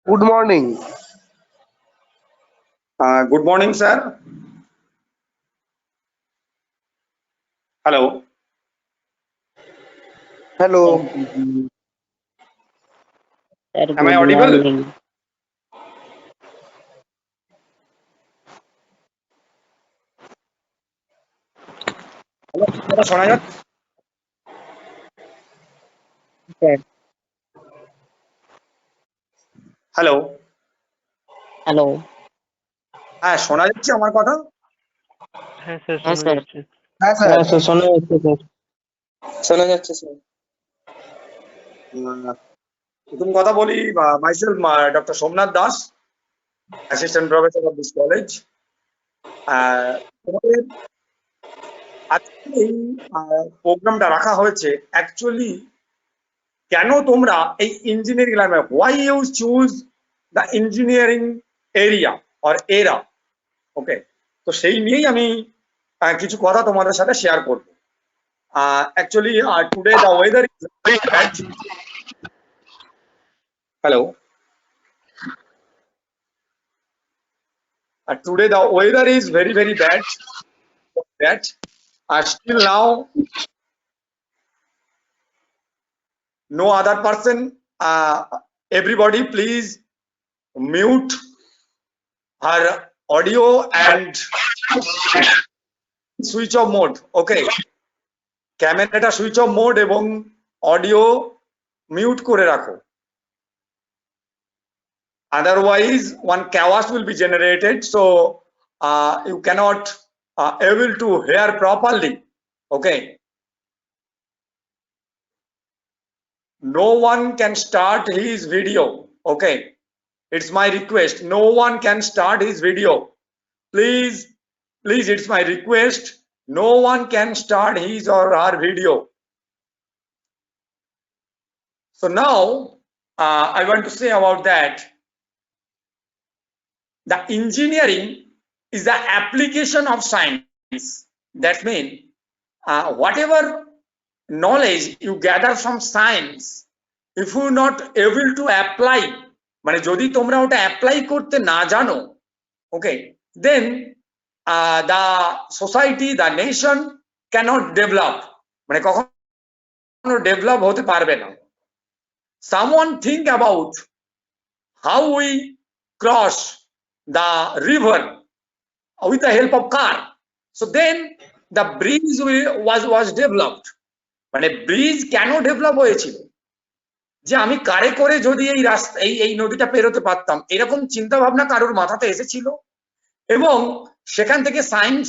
Good morning. Good morning, sir. Hello. Sir, Hello. Am I good audible? morning. Hello, কথা শোনা যাচ্ছে? Sir, hello. hello. হ্যাঁ, শোনা যাচ্ছে আমার কথা? হ্যাঁ স্যার হ্যাঁ শোনা স্যার যাচ্ছে। হ্যাঁ স্যার। হ্যাঁ স্যার শোনা যাচ্ছে স্যার শোনা যাচ্ছে স্যার প্রথম কথা বলি, myself, Dr. Somnath Das, assistant professor of this college. তোমাদের আজকে এই প্রোগ্রামটা রাখা হয়েছে অ্যাকচুয়ালি কেন তোমরা এই ইঞ্জিনিয়ারিং লাইনে, why you choose the engineering area or এরা, ওকে? তো সেই নিয়েই আমি কিছু কথা তোমাদের সাথে শেয়ার করব। Actually, today the weather is very bad. Hello. Today the weather is very bad. Bad. Still now, no other person. Everybody, please mute her audio and switch off mode. Okay. ক্যামেরাটা switch off mode এবং audio mute করে রাখো। Otherwise, one chaos will be generated, so you cannot able to hear properly. Okay. No one can start his video. Okay. It's my request. No one can start his video. Please, it's my request. No one can start his or her video. So now, I want to say about that. The engineering is the application of science. That means whatever knowledge you gather from science, if you not able to apply, মানে যদি তোমরা ওটা apply করতে না জানো, okay, then the society, the nation cannot develop, মানে কখনো develop হতে পারবে না। Someone think about how we cross the river with the help of car. So then the bridge was developed. মানে ব্রিজ কেন ডেভেলপ হয়েছিল? যে আমি কারে করে যদি এই রাস্তা এই নদীটা পেরোতে পারতাম, এরকম চিন্তা ভাবনা কারোর মাথাতে এসেছিল এবং সেখান থেকে সায়েন্স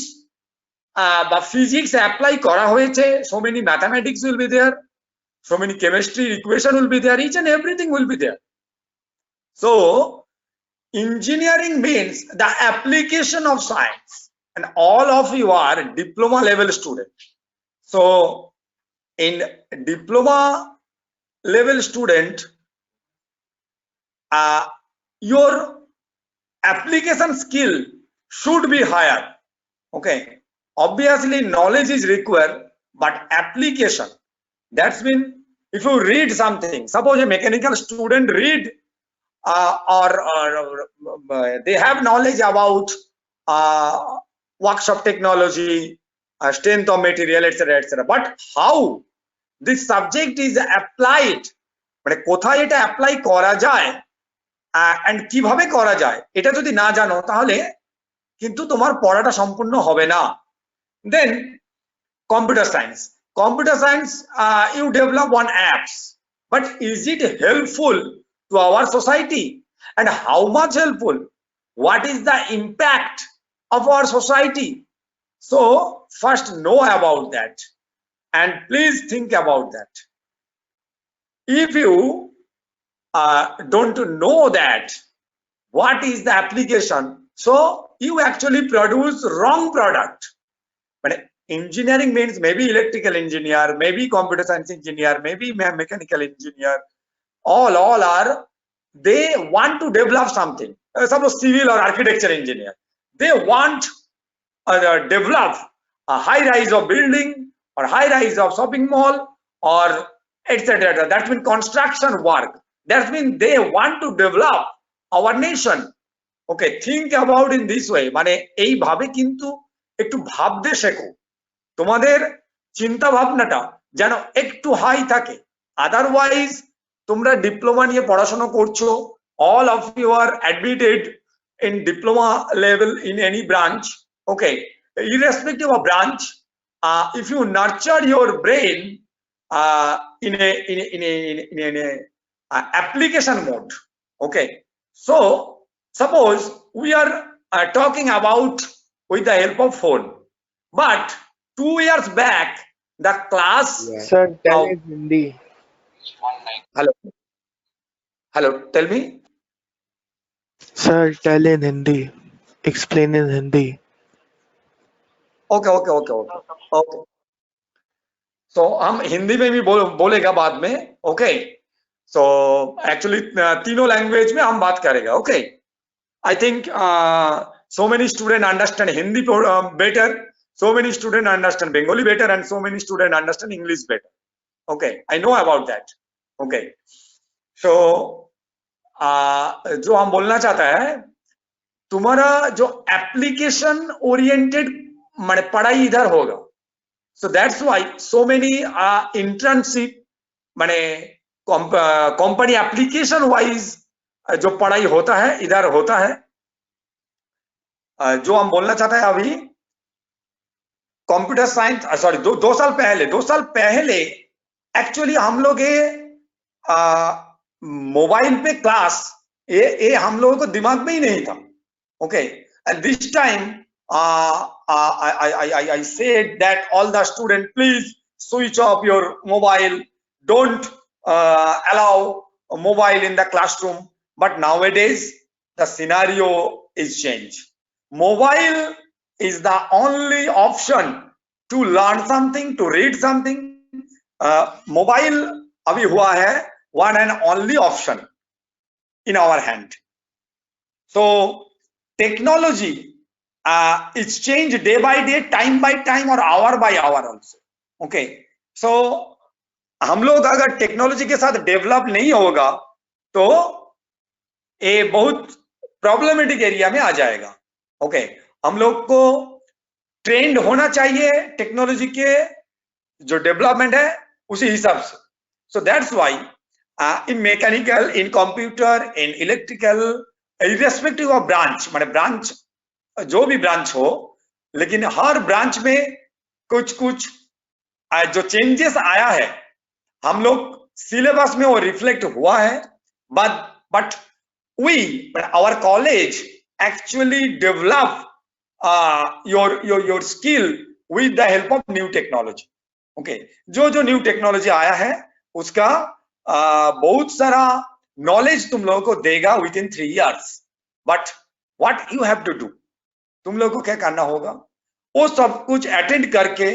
বা ফিজিক্স অ্যাপ্লাই করা হয়েছে। So many mathematics will be there, so many chemistry equation will be there, each and everything will be there. So engineering means the application of science, and all of you are diploma level students. So in diploma level student, your application skill should be higher. Okay, obviously knowledge is required, but application, that's mean if you read something, suppose a mechanical student read or they have knowledge about workshop technology, strength of material, etc., etc., but how this subject is applied, মানে কোথায় এটা apply করা যায় and কিভাবে করা যায়, এটা যদি না জানো তাহলে কিন্তু তোমার পড়াটা সম্পূর্ণ হবে না। Then computer science, you develop one apps, but is it helpful to our society, and how much helpful? What is the impact of our society? So first know about that, and please think about that. If you don't know that what is the application, so you actually produce wrong product. But engineering means maybe electrical engineer, maybe computer science engineer, maybe mechanical engineer, all are, they want to develop something. Suppose civil or architecture engineer, they want develop a high rise of building or high rise of shopping mall or etc. That means construction work. That means they want to develop our nation. Okay, think about in this way, মানে এইভাবে কিন্তু একটু ভাবতে শেখো, তোমাদের চিন্তা ভাবনাটা যেন একটু হাই থাকে। আদারওয়াইজ তোমরা ডিপ্লোমা নিয়ে পড়াশোনা করছো, all of you are admitted in diploma level in any branch. Okay, irrespective of branch, if you nurture your brain in a application mode. Okay, so suppose we are talking about with the help of phone, but 2 years back the class. Sir, tell in Hindi. Hello, tell me. Sir, tell in Hindi. Explain in Hindi. Okay. So हम हिंदी में भी बोलेगा बाद में. Okay, so actually तीनों language में हम बात करेगा. Okay, I think so many students understand Hindi better, so many students understand Bengali better, and so many students understand English better. Okay, I know about that. Okay, so जो हम बोलना चाहता है, तुम्हारा जो एप्लीकेशन ओरिएंटेड माने पढ़ाई इधर होगा. So that's why so many internship माने कंपनी एप्लीकेशन वाइज जो पढ़ाई होता है इधर होता है. जो हम बोलना चाहते हैं अभी कंप्यूटर साइंस, सॉरी दो साल पहले एक्चुअली हम लोग ये मोबाइल पे क्लास ये हम लोगों को दिमाग में ही नहीं था. Okay, and this time I said that all the students please switch off your mobile, don't allow a mobile in the classroom. But nowadays the scenario is changed. Mobile is the only option to learn something, to read something. Mobile अभी हुआ है one and only option in our hand. So technology it's changed day by day, time by time, or hour by hour also. Okay, so हम लोग अगर technology के साथ develop नहीं होगा तो ये बहुत प्रॉब्लमेटिक एरिया में आ जाएगा. ओके, हम लोग को ट्रेंड होना चाहिए टेक्नोलॉजी के जो डेवलपमेंट है उसी हिसाब से. So that's why in mechanical, in computer, in electrical, irrespective of branch, माने ब्रांच जो भी ब्रांच हो, लेकिन हर ब्रांच में कुछ जो चेंजेस आया है हम लोग सिलेबस में वो रिफ्लेक्ट हुआ है. But our college actually develop your skill with the help of new technology. Okay, जो न्यू टेक्नोलॉजी आया है उसका बहुत सारा नॉलेज तुम लोगों को देगा within 3 years. But what you have to do, तुम लोगों को क्या करना होगा, वो सब कुछ अटेंड करके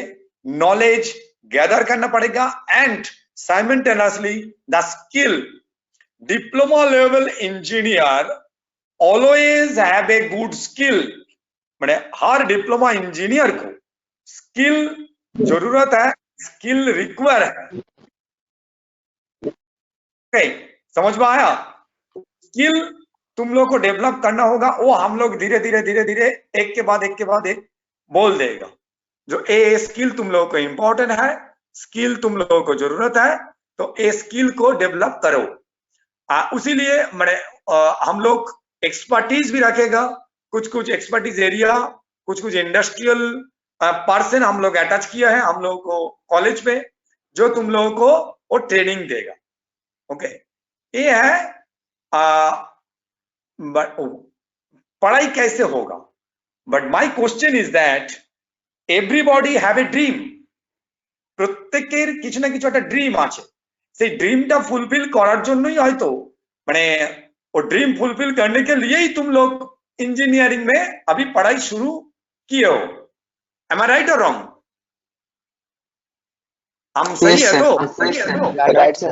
नॉलेज गैदर करना पड़ेगा. And simultaneously the skill, diploma level engineer always have a good skill. माने हर डिप्लोमा इंजीनियर को स्किल जरूरत है, स्किल रिक्वायर है. okay, समझ में आया? स्किल तुम लोग को डेवलप करना होगा, वो हम लोग धीरे धीरे एक के बाद एक बोल देगा. जो ए स्किल तुम लोगों को इंपॉर्टेंट है, स्किल तुम लोगों को जरूरत है, तो ए स्किल को डेवलप करो. उसी लिए मैंने हम लोग एक्सपर्टीज भी रखेगा, कुछ एक्सपर्टीज एरिया, कुछ इंडस्ट्रियल पर्सन हम लोग अटैच किया है हम लोगों को कॉलेज पे, जो तुम लोगों को वो ट्रेनिंग देगा. ओके, ये है पढ़ाई कैसे होगा. But my question is that everybody have a dream. প্রত্যেকের কিছু না কিছু একটা ড্রিম আছে, সেই ড্রিমটা ফুলফিল করার জন্যই হয়তো মানে वो ड्रीम फुलफिल करने के लिए ही तुम लोग इंजीनियरिंग में अभी पढ़ाई शुरू किए हो. एम आई राइट और रॉन्ग? हम सही है तो? Right, sir.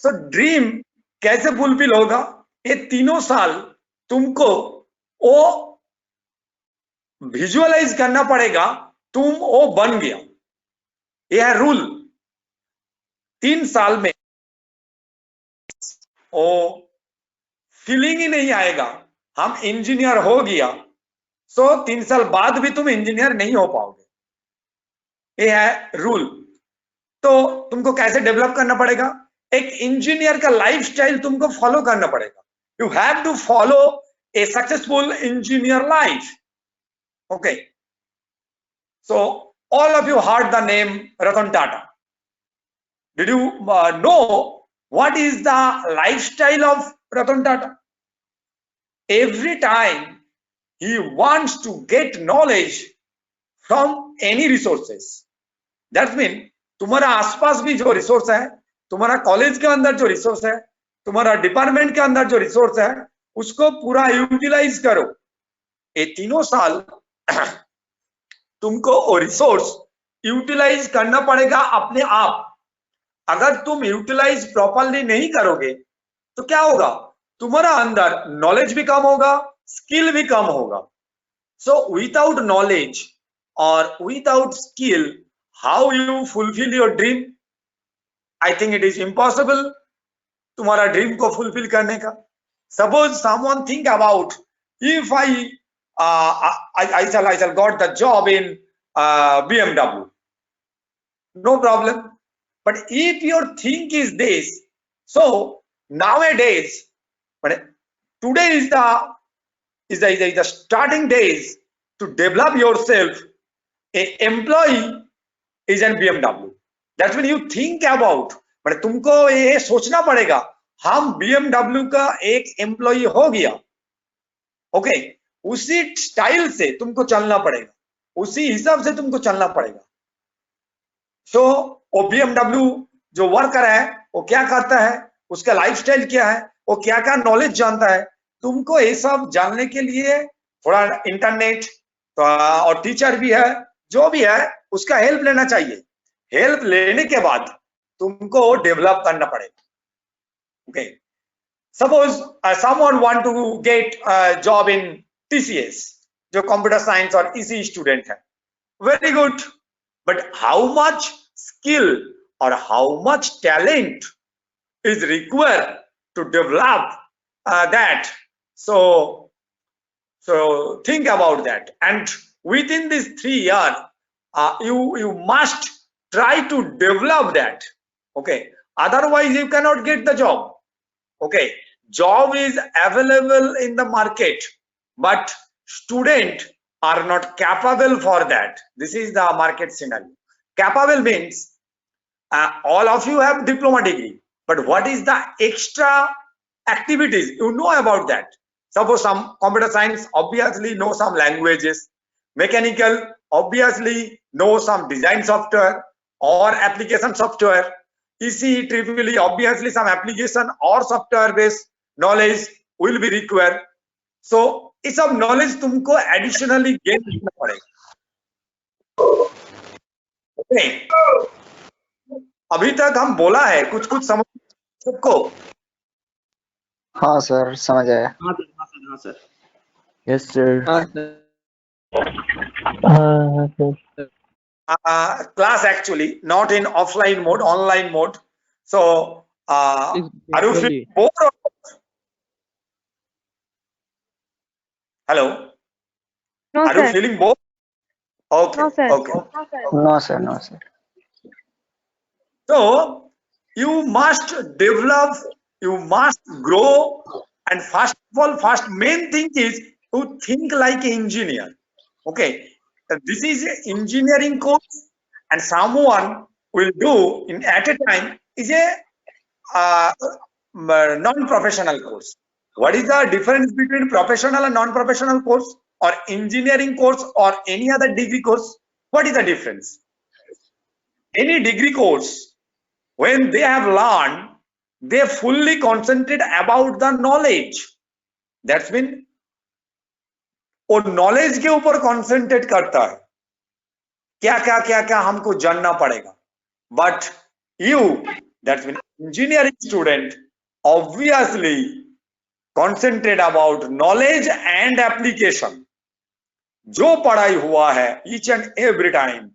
सो ड्रीम कैसे फुलफिल होगा? ये 3 साल तुमको वो विजुअलाइज करना पड़ेगा, तुम वो बन गया. ये है रूल. 3 साल में ओ फीलिंग ही नहीं आएगा हम इंजीनियर हो गया, सो 3 साल बाद भी तुम इंजीनियर नहीं हो पाओगे। ये है रूल। तो तुमको कैसे डेवलप करना पड़ेगा? एक इंजीनियर का लाइफस्टाइल तुमको फॉलो करना पड़ेगा। You have to follow a successful engineer life. Okay, so all of you heard the name Ratan Tata. Did you know what is the lifestyle of Ratan Tata? Every time he wants to get knowledge from any resources. That means तुम्हारा आसपास भी जो resource है, तुम्हारा college के अंदर जो resource है, तुम्हारा डिपार्टमेंट के अंदर जो रिसोर्स है, उसको पूरा यूटिलाइज करो। ये 3 साल तुमको वो रिसोर्स यूटिलाइज करना पड़ेगा अपने आप। अगर तुम यूटिलाइज प्रॉपरली नहीं करोगे तो क्या होगा? तुम्हारा अंदर नॉलेज भी कम होगा, स्किल भी कम होगा। सो विदाउट नॉलेज और without skill, how you fulfil your dream? I think it is impossible तुम्हारा ड्रीम को फुलफिल करने का। Suppose someone think about, if I shall got the job in BMW, no problem. But if your think is this, so nowadays, but today is the starting days to develop yourself. A employee is an BMW. That's when you think about, but तुमको ये सोचना पड़ेगा हम BMW का एक employee हो गया। Okay, उसी स्टाइल से तुमको चलना पड़ेगा, उसी हिसाब से तुमको चलना पड़ेगा। सो वो BMW जो वर्कर है वो क्या करता है, उसका लाइफस्टाइल क्या है, वो क्या क्या नॉलेज जानता है, तुमको ये सब जानने के लिए थोड़ा इंटरनेट और टीचर भी है, जो भी है उसका हेल्प लेना चाहिए। हेल्प लेने के बाद तुमको डेवलप करना पड़ेगा। Okay, suppose someone want to get job in TCS, जो कंप्यूटर साइंस और ECE स्टूडेंट है, very good, but how much skill or how much talent is required to develop that? So think about that, and within these 3 years you must try to develop that. Okay, otherwise you cannot get the job. Okay, job is available in the market, but students are not capable for that. This is the market scenario. Capable means all of you have diploma degree, but what is the extra activities you know about that? Suppose some computer science obviously know some languages, mechanical obviously know some design software or application software, ECE trivially obviously some application or software based knowledge will be required. So इस सब knowledge तुमको additionally gain करना पड़ेगा। अभी तक हम बोला है, कुछ कुछ समझ सबको? हाँ सर, समझ आया। हाँ sir. Yes sir. Class actually not in offline mode, online mode. So are you feeling bored or not? Hello? No, are you sir. feeling bored? Okay. No, sir. Okay. No sir, no sir. So you must develop, you must grow, and first of all, main thing is to think like an engineer. Okay, this is an engineering course, and someone will do in at a time is a non-professional course. What is the difference between professional and non-professional course, or engineering course, or any other degree course? What is the difference? Any degree course, when they have learned, they fully concentrate about the knowledge. That's mean वो knowledge के ऊपर concentrate करता है, क्या क्या क्या क्या हमको जानना पड़ेगा। But you, that's mean engineering student, obviously concentrate about knowledge and application. जो पढ़ाई हुआ है ईच एंड एवरी टाइम,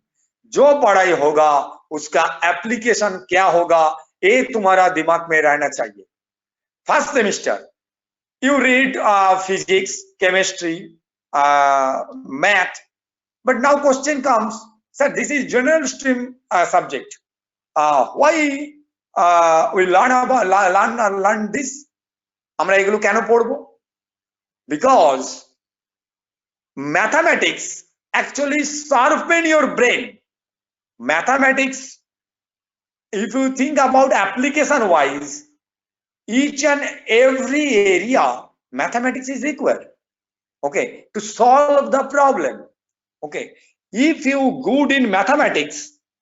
जो पढ़ाई होगा उसका एप्लीकेशन क्या होगा, ये तुम्हारा दिमाग में रहना चाहिए। First semester you read physics, chemistry, math, but now question comes, sir, this is general stream subject. Why we learn this? আমরা এগুলো কেন পড়বো? Because mathematics actually sharpen your brain. Mathematics, if you think about application wise, each and every area mathematics is required, okay, to solve the problem. Okay, if you good in mathematics,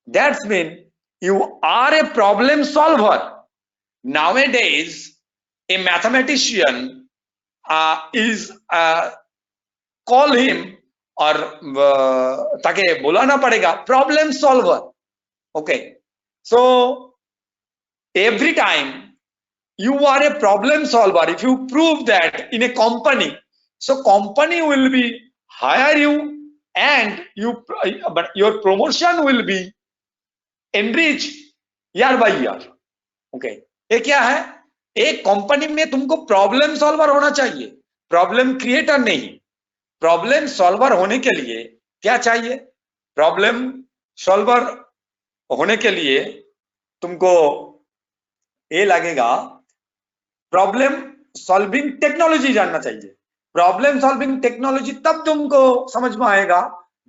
that's mean you are a problem solver. Nowadays a mathematician is call him or take bolana padega problem solver. Okay, so every time you are a problem solver, if you prove that in a company, so company will be hire you and but your promotion will be enriched year by year. Okay, ये क्या है, एक company में तुमको problem solver होना चाहिए, problem creator नहीं। Problem solver होने के लिए क्या चाहिए, प्रॉब्लम सॉल्वर होने के लिए तुमको ये लगेगा प्रॉब्लम सॉल्विंग टेक्नोलॉजी जानना चाहिए। प्रॉब्लम सॉल्विंग टेक्नोलॉजी तब तुमको समझ में आएगा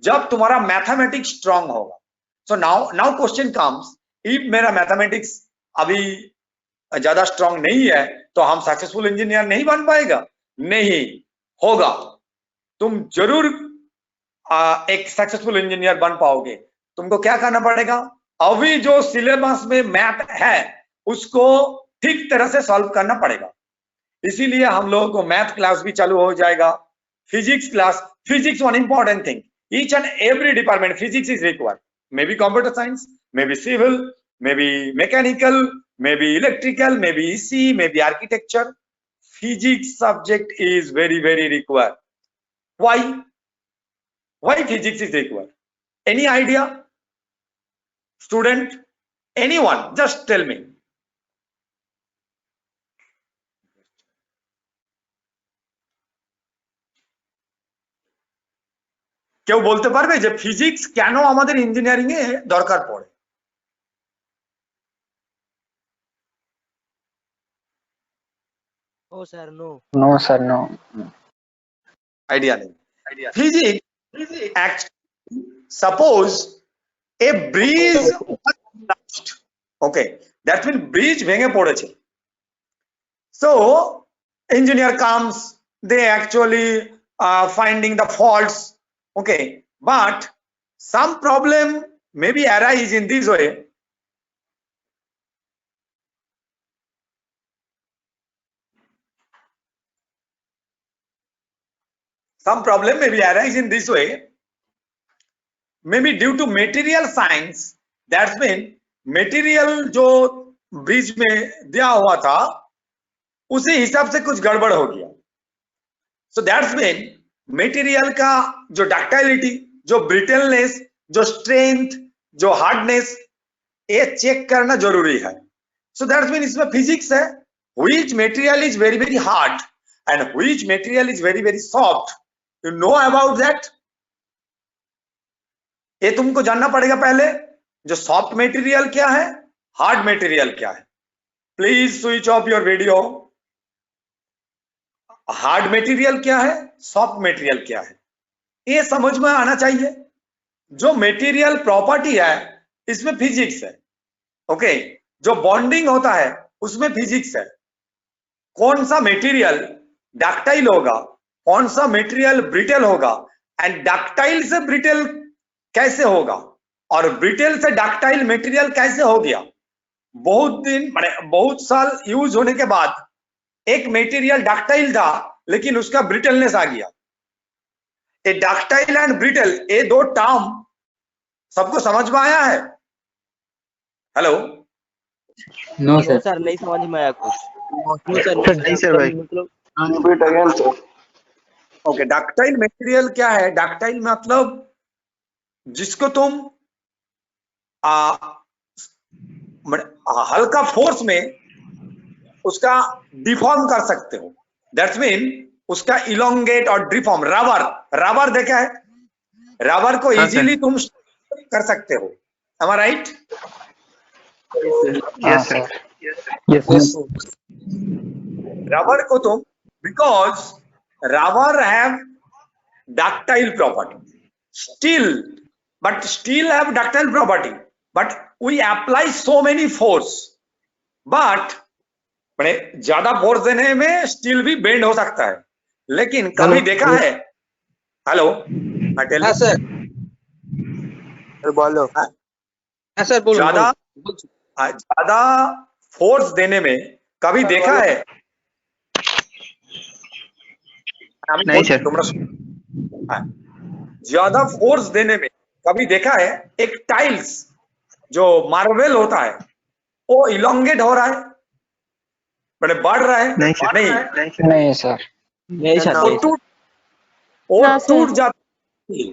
जब तुम्हारा मैथमेटिक्स स्ट्रांग होगा। So now question comes, if मेरा मैथमेटिक्स अभी ज्यादा स्ट्रांग नहीं है तो हम सक्सेसफुल इंजीनियर नहीं बन पाएगा? नहीं होगा, तुम जरूर एक सक्सेसफुल इंजीनियर बन पाओगे। तुमको क्या करना पड़ेगा, अभी जो सिलेबस में मैथ है उसको ठीक तरह से सॉल्व करना पड़ेगा। इसीलिए हम लोगों को मैथ क्लास भी चालू हो जाएगा, physics class. Physics one important thing, each and every department physics is required, may be computer science, may be civil, may be mechanical, may be electrical, may be EC, may be architecture. Physics subject is very very required. why physics is required? Any idea, student? Anyone, just tell me. কেউ বলতে পারবে যে physics কেন আমাদের engineering এ দরকার পড়ে? No, sir, no. No, sir, no. Idea নেই। Physics, actually, suppose a bridge was collapsed, okay, that means bridge ভেঙে পড়েছে। So engineer comes, they actually finding the faults, okay, but some problem maybe arise in this way. Some problem maybe arise in this way, maybe due to material science, that's mean material जो bridge में दिया हुआ था उसी हिसाब से कुछ गड़बड़ हो गया। So that's mean मटेरियल का जो डक्टाइलिटी, जो ब्रिटलनेस, जो स्ट्रेंथ, जो हार्डनेस, ये चेक करना जरूरी है। सो दैट्स मीन इसमें फिजिक्स है, which material is very very hard and which material is very very soft, you know about that. ये तुमको जानना पड़ेगा पहले, जो सॉफ्ट मटेरियल क्या है, हार्ड मटेरियल क्या है। Please switch off your video. Hard material क्या है, सॉफ्ट मटेरियल क्या है, ये समझ में आना चाहिए। जो मटेरियल प्रॉपर्टी है इसमें फिजिक्स है, ओके। जो बॉन्डिंग होता है उसमें फिजिक्स है। कौन सा मटेरियल डक्टाइल होगा, कौन सा मटेरियल ब्रिटल होगा, एंड डक्टाइल से ब्रिटल कैसे होगा और ब्रिटल से डक्टाइल मटेरियल कैसे हो गया। बहुत दिन बहुत साल यूज होने के बाद एक मटेरियल डक्टाइल था लेकिन उसका ब्रिटलनेस आ गया। ये डक्टाइल एंड ब्रिटल, ये दो टर्म सबको समझ में आया है? हेलो? No, sir. सर नहीं समझ में आया कुछ। नहीं सर भाई। मतलब Repeat again, sir. Okay, ductile material क्या है? डक्टाइल मतलब जिसको तुम हल्का फोर्स में उसका डिफॉर्म कर सकते हो। दैट्स मीन उसका इलोंगेट और डिफॉर्म। रबर देखा है, रबर को हाँ, सर। इजीली तुम कर सकते हो। am I right? Yes, sir. Yes. Rubber को तुम, because rubber have ductile property, steel have ductile property, but we apply so many force, but मैंने ज्यादा फोर्स देने में स्टील भी बेंड हो सकता है। लेकिन कभी देखा है, हेलो हाँ सर, बोलो। हाँ सर बोलो। ज्यादा फोर्स देने में कभी देखा है? नहीं सर। ज्यादा फोर्स देने में कभी देखा है एक टाइल्स जो मार्बल होता है वो इलोंगेट हो रहा है, बड़े बढ़ रहा है? नहीं सर। नहीं सर। नहीं सर, वो ना सर। टूट जाता है।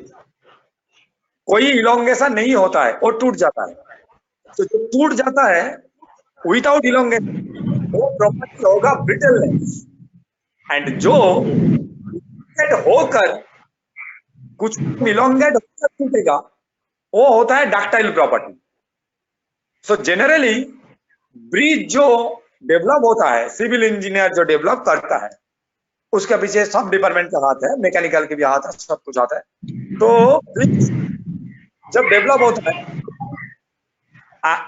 कोई इलोंगेशन नहीं होता है, वो टूट जाता है। तो जो टूट जाता है विदाउट इलोंगेशन वो प्रॉपर्टी होगा ब्रिटलनेस, एंड जो होकर कुछ इलोंगेट होकर टूटेगा वो होता है ductile property. So generally bridge जो डेवलप होता है, सिविल इंजीनियर जो डेवलप करता है उसके पीछे सब डिपार्टमेंट का हाथ है, मैकेनिकल के भी हाथ है, सब कुछ आता है। तो ब्रिज जब डेवलप होता है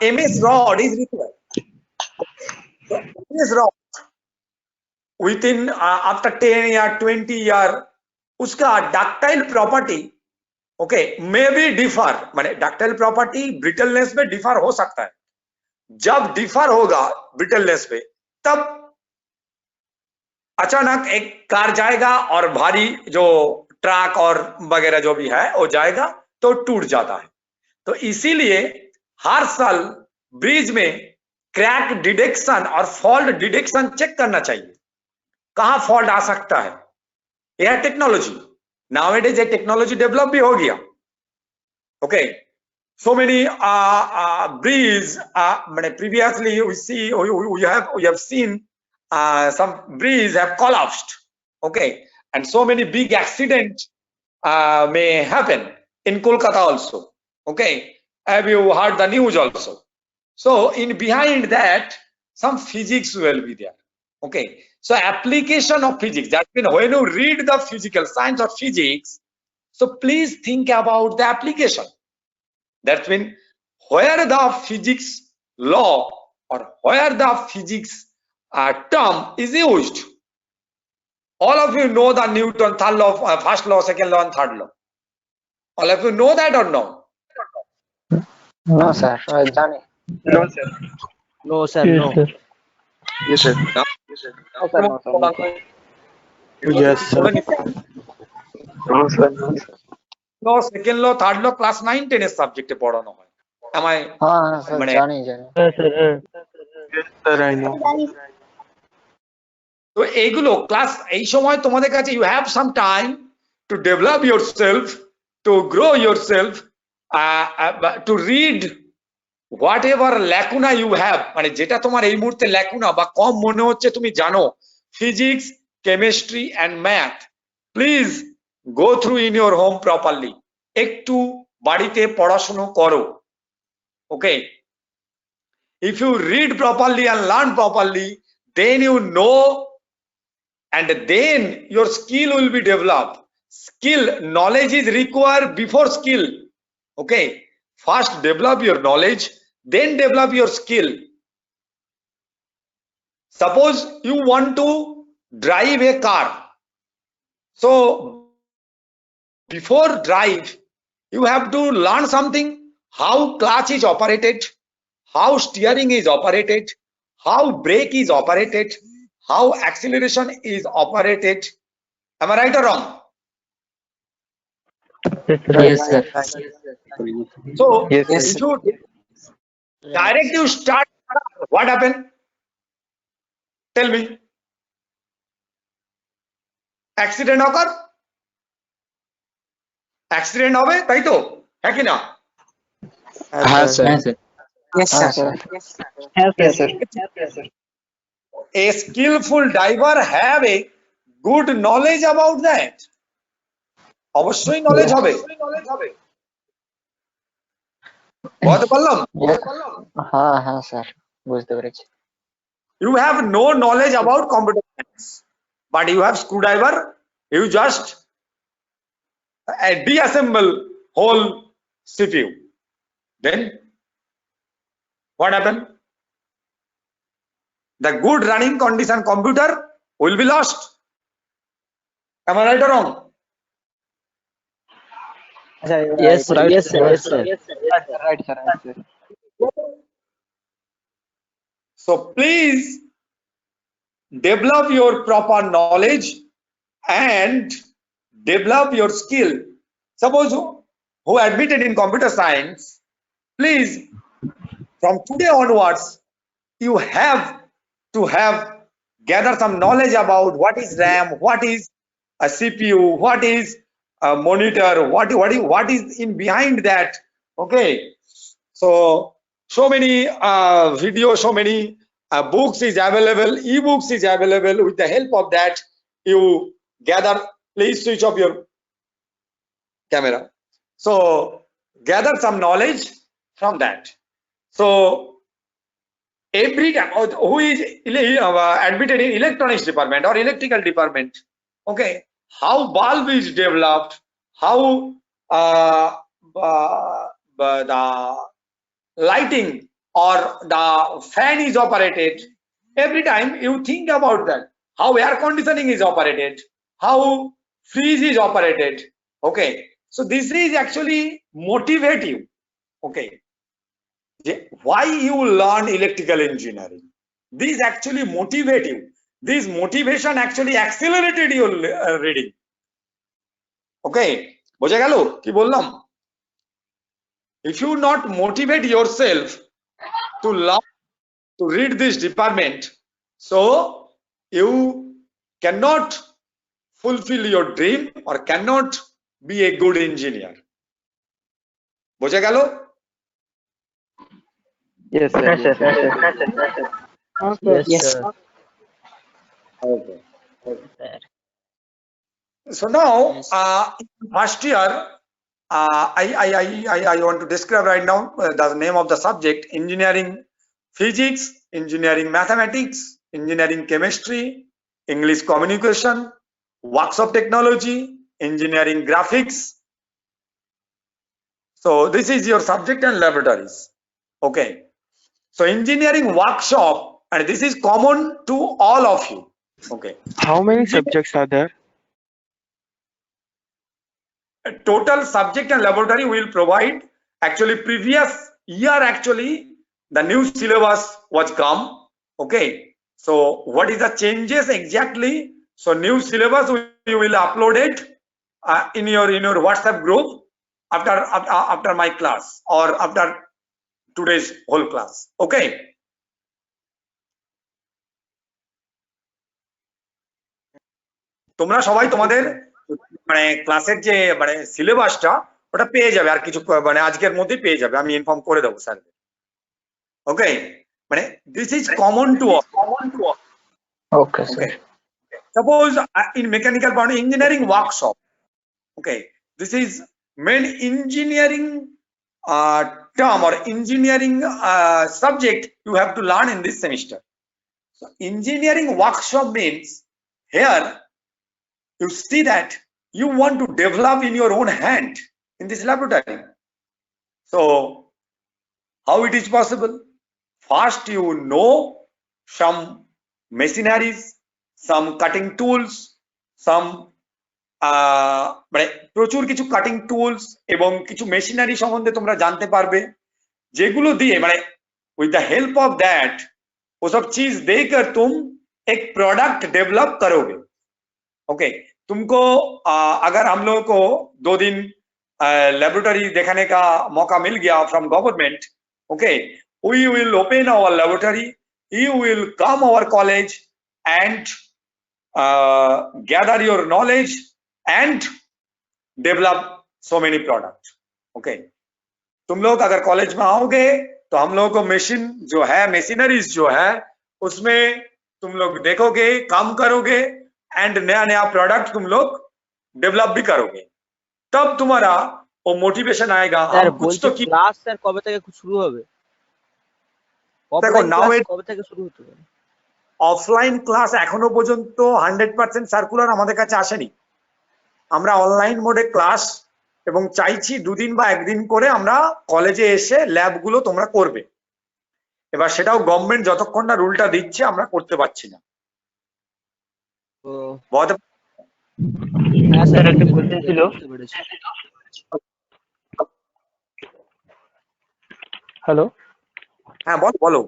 MS rod is required. MS rod with in after 10 या 20 ईयर उसका ductile property okay may be differ, माने डक्टाइल प्रॉपर्टी ब्रिटलनेस में डिफर हो सकता है। जब डिफर होगा ब्रिटलनेस पे तब अचानक एक कार जाएगा और भारी जो ट्रक और वगैरह जो भी है वो जाएगा तो टूट जाता है। तो इसीलिए हर साल ब्रिज में क्रैक डिटेक्शन और फॉल्ट डिटेक्शन चेक करना चाहिए, कहां फॉल्ट आ सकता है। यह टेक्नोलॉजी नाउअडेज ये टेक्नोलॉजी डेवलप भी हो गया। Okay, so many bridges previously we have seen some bridges have collapsed, okay, and so many big accidents may happen in Kolkata also, okay. Have you heard the news also? So in behind that some physics will be there, okay. So application of physics, that means when you read the physical science or physics, so please think about the application. That means where the physics law or where the physics term is used. All of you know the Newton third law, first law, second law, and third law. All of you know that or no? No sir. Johnny. No sir. No sir, no. Yes sir. No sir. No sir. Yes sir. No sir. Law, second law, third law, class 9, 10 subject পড়ানো হয়। Am I? हाँ sir. মানে- Johnny. Yes sir, I know. তো এইগুলো class এই সময় তোমাদের কাছে you have some time to develop yourself, to grow yourself, to read whatever lacuna you have, মানে যেটা তোমার এই মুহূর্তে ল্যাকুনা বা কম মনে হচ্ছে তুমি জানো, physics, chemistry and math, please go through in your home properly. একটু বাড়িতে পড়াশোনা করো, okay. If you read properly and learn properly, then you know, and then your skill will be developed. Skill, knowledge is required before skill, okay. First develop your knowledge, then develop your skill. Suppose you want to drive a car, so before drive you have to learn something, how clutch is operated, how steering is operated, how brake is operated, how acceleration is operated. Am I right or wrong? Yes sir. So Yes, if you direct you start, what happened? Tell me. Accident occur? Accident হবে, তাই তো? হ্যাঁ কি না? हाँ sir. Yes, हाँ sir. Sir yes sir A skillful diver have a good knowledge about that. অবশ্যই knowledge হবে। বলতে পারলাম? हाँ हाँ सर বুঝতে পেরেছি You have no knowledge about computer science, but you have screwdriver. You just deassemble whole CPU. Then what happened? The good running condition computer will be lost. Am I right or wrong? Yes, right. Yes, sir. Yes, sir. Right sir So please develop your proper knowledge and develop your skill. Suppose who admitted in computer science, please from today onwards you have to gather some knowledge about what is RAM, what is a CPU, what is a monitor, what is in behind that. Okay, so many videos, so many books is available, e-books is available. With the help of that you gather. Please switch off your camera. So gather some knowledge from that. So every time who is admitted in electronics department or electrical department, okay, how bulb is developed, how the lighting or the fan is operated, every time you think about that, how air conditioning is operated, how freeze is operated. Okay, so this is actually motivate you. Okay, why you learn electrical engineering, this actually motivate you. This motivation actually accelerated your reading. Okay, বোঝা গেল কি বললাম? If you not motivate yourself to learn to read this department, so you cannot fulfill your dream or cannot be a good engineer. বোঝা গেল? Yes sir Yes, sir. Okay. So now, first year, I want to describe right now the name of the subject: engineering physics, engineering mathematics, engineering chemistry, English communication, workshop technology, engineering graphics. So this is your subject and laboratories. Okay. So engineering workshop, and this is common to all of you. Okay. How many subjects are there? Total subject and laboratory will provide. Actually previous year actually the new syllabus was come. Okay, so what is the changes exactly? So new syllabus we will upload it in your WhatsApp group after my class or after today's whole class. Okay, তোমরা সবাই তোমাদের মানে ক্লাসের যে মানে সিলেবাসটা ওটা পেয়ে যাবে, আর কিছু মানে আজকের মধ্যেই পেয়ে যাবে, আমি ইনফর্ম করে দেবো স্যার। ওকে, মানে this is common to all. Okay sir Suppose in mechanical part engineering workshop, okay, this is main engineering term or engineering subject you have to learn in this semester. So engineering workshop means here you see that you want to develop in your own hand in this laboratory. So how it is possible? First you know some machineries, some cutting tools, some মানে প্রচুর কিছু cutting tools এবং কিছু machinery সম্বন্ধে তোমরা জানতে পারবে, যেগুলো দিয়ে মানে with the help of that वो सब चीज देकर तुम एक प्रोडक्ट डेवलप करोगे. ओके, तुमको अगर हम लोगों को 2 दिन लेबोरेटरी दिखाने का मौका मिल गया from government, okay, we will open our laboratory, you will come our college and gather your knowledge and develop so many products. Okay, तुम लोग अगर कॉलेज में आओगे तो हम लोगों को मशीन जो है, मशीनरीज जो है उसमें तुम लोग देखोगे, काम करोगे एंड नया नया प्रोडक्ट तुम लोग डेवलप भी करोगे, तब तुम्हारा वो मोटिवेशन आएगा। স্যার हम कुछ বলছি तो ক্লাস স্যার কবে থেকে শুরু হবে? দেখো অফলাইন নাও ক্লাস কবে থেকে শুরু হতে পারে? অফলাইন ক্লাস এখনো পর্যন্ত 100% সার্কুলার আমাদের কাছে আসেনি। আমরা অনলাইন মোডে ক্লাস এবং চাইছি দুদিন বা একদিন করে আমরা কলেজে এসে ল্যাবগুলো তোমরা করবে। এবার সেটাও গভর্নমেন্ট যতক্ষণ না রুলটা দিচ্ছে আমরা করতে পারছি না। ও বুঝতে- হ্যাঁ স্যার স্যার একটা বুঝতে কোশ্চেন ছিল। বুঝতে পেরেছি। হ্যালো হ্যাঁ বলো বলো।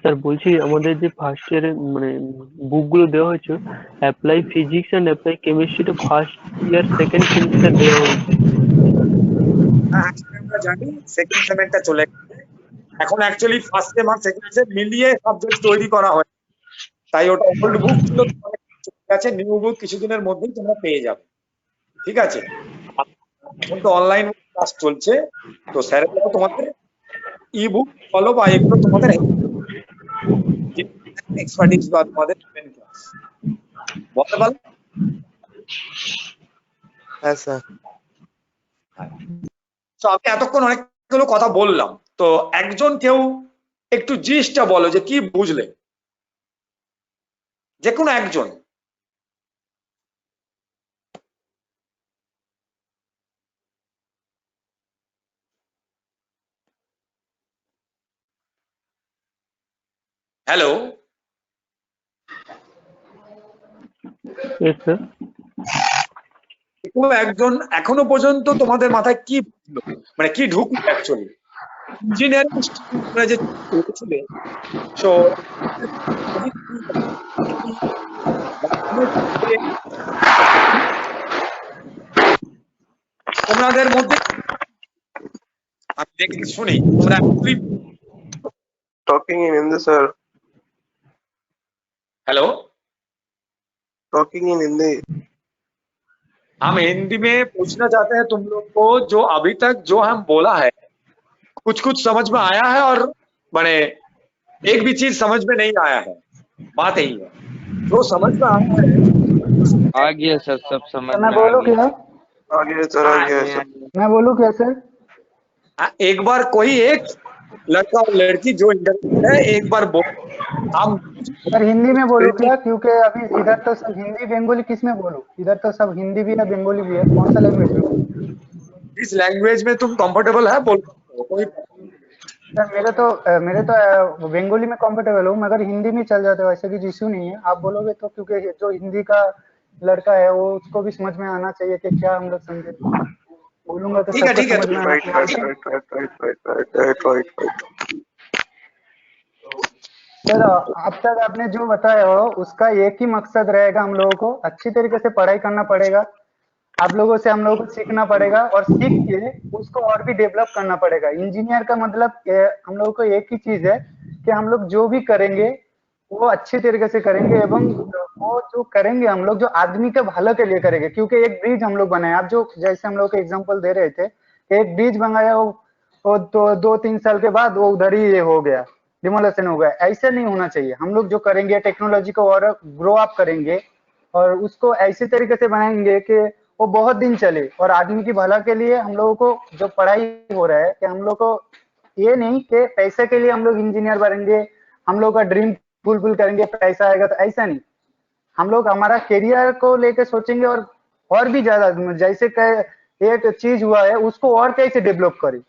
স্যার, বলছি আমাদের যে ফার্স্ট ইয়ারে মানে বুকগুলো দেওয়া হয়েছে, অ্যাপ্লাই ফিজিক্স অ্যান্ড অ্যাপ্লাই কেমিস্ট্রিটা ফার্স্ট ইয়ার সেকেন্ড সেমিস্টার দেওয়া হয়েছে। হ্যাঁ আমরা জানি সেকেন্ড সেমেস্টার চলে গেছে। এখন অ্যাকচুয়ালি ফার্স্ট সেম আর সেকেন্ড সেম মিলিয়ে সাবজেক্ট তৈরি করা হয়, তাই ওটা ওল্ড বুক ছিল, ঠিক আছে, নিউ বুক কিছুদিনের মধ্যেই তোমরা পেয়ে যাবে। ঠিক আছে, এখন তো অনলাইন ক্লাস চলছে, তো স্যারেরা তোমাদের ই বুক ফলো বা এগুলো তোমাদের এক্সপার্টিস বা তোমাদের ক্লাস বলতে পারো। হ্যাঁ স্যার। তো আমি এতক্ষণ অনেকগুলো কথা বললাম, তো একজন কেউ একটু জিনিসটা বলো যে কি বুঝলে, যে কোনো একজন। Hello, yes sir. কোনো একজন এখনো পর্যন্ত তোমাদের মাথায় কি ঢুকলো, মানে কি ঢুকলো অ্যাকচুয়ালি ইঞ্জিনিয়ারিং যে করেছিলে, সো তোমাদের মধ্যে আমি দেখি শুনি তোমরা Talking in Hindi, sir. Hello, Talking in Hindi. हम हिंदी में पूछना चाहते हैं तुम लोग को, जो अभी तक जो हम बोला है कुछ कुछ समझ में आया है, और बने एक भी चीज समझ में नहीं आया है, बात यही है। जो समझ में आया है आ गया सर, सब समझ मैं में आ बोलूं गया। क्या? आगे सर, आगे सर. मैं बोलूं क्या सर? एक बार कोई एक लड़का और लड़की जो इंटरेस्टेड है एक बार बोल। हम सर हिंदी में बोलूं क्या? क्योंकि अभी इधर तो सब हिंदी बंगाली, किस में बोलूं? इधर तो सब हिंदी भी है बंगाली भी है, कौन सा लैंग्वेज में बोलूं? जिस लैंग्वेज में तुम कंफर्टेबल है बोल कोई। सर मेरे तो बंगाली में कंफर्टेबल हूँ, मगर हिंदी में चल जाते हो, ऐसे भी इश्यू नहीं है। आप बोलोगे तो, क्योंकि जो हिंदी का लड़का है वो उसको भी समझ में आना चाहिए कि क्या हम लोग समझे। बोलूंगा तो ठीक है, सबको ठीक है। समझ में आना Right, right, चाहिए। right, right, right, right, right, right, right, right. Sir अब तक आपने जो बताया हो उसका एक ही मकसद रहेगा, हम लोगों को अच्छी तरीके से पढ़ाई करना पड़ेगा, आप लोगों से हम लोगों को सीखना पड़ेगा, और सीख के उसको और भी डेवलप करना पड़ेगा। इंजीनियर का मतलब हम लोगों को एक ही चीज है कि हम लोग जो भी करेंगे वो अच्छी तरीके से करेंगे, एवं वो जो करेंगे हम लोग जो आदमी के भले के लिए करेंगे। क्योंकि एक ब्रिज हम लोग बनाए, आप जो जैसे हम लोग को एग्जांपल दे रहे थे, एक ब्रिज बनाया वो तो 2-3 साल के बाद वो उधर ही ये हो गया, डिमोलेशन हो गया। ऐसे नहीं होना चाहिए। हम लोग जो करेंगे टेक्नोलॉजी को और ग्रो अप करेंगे और उसको ऐसे तरीके से बनाएंगे कि वो बहुत दिन चले, और आदमी की भला के लिए हम लोगों को जो पढ़ाई हो रहा है कि हम लोग को ये नहीं कि पैसे के लिए हम लोग इंजीनियर बनेंगे, हम लोग का ड्रीम फुलफिल करेंगे, पैसा आएगा, तो ऐसा नहीं। हम लोग हमारा करियर को लेकर सोचेंगे, और भी ज्यादा, जैसे एक चीज हुआ है उसको और कैसे डेवलप करें,